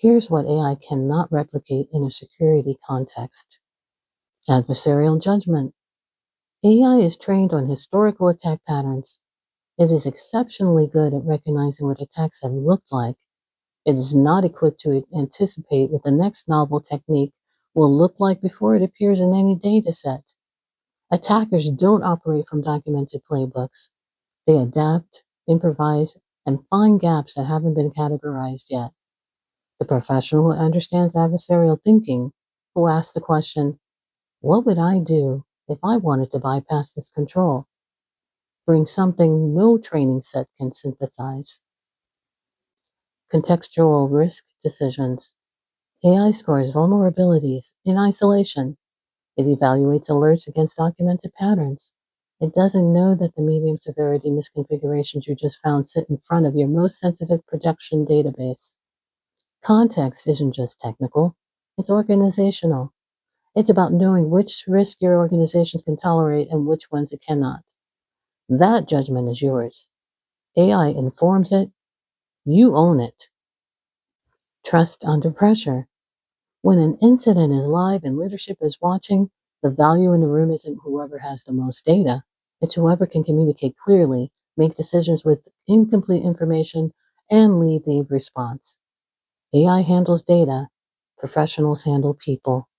Here's what AI cannot replicate in a security context. Adversarial judgment. AI is trained on historical attack patterns. It is exceptionally good at recognizing what attacks have looked like. It is not equipped to anticipate what the next novel technique will look like before it appears in any data set. Attackers don't operate from documented playbooks. They adapt, improvise, and find gaps that haven't been categorized yet. The professional who understands adversarial thinking, who asks the question, what would I do if I wanted to bypass this control? Brings something no training set can synthesize. Contextual risk decisions. AI scores vulnerabilities in isolation. It evaluates alerts against documented patterns. It doesn't know that the medium severity misconfigurations you just found sit in front of your most sensitive production database. Context isn't just technical, it's organizational. It's about knowing which risk your organization can tolerate and which ones it cannot. That judgment is yours. AI informs it, you own it. Trust under pressure. When an incident is live and leadership is watching, the value in the room isn't whoever has the most data. It's whoever can communicate clearly, make decisions with incomplete information, and lead the response. AI handles data, professionals handle people.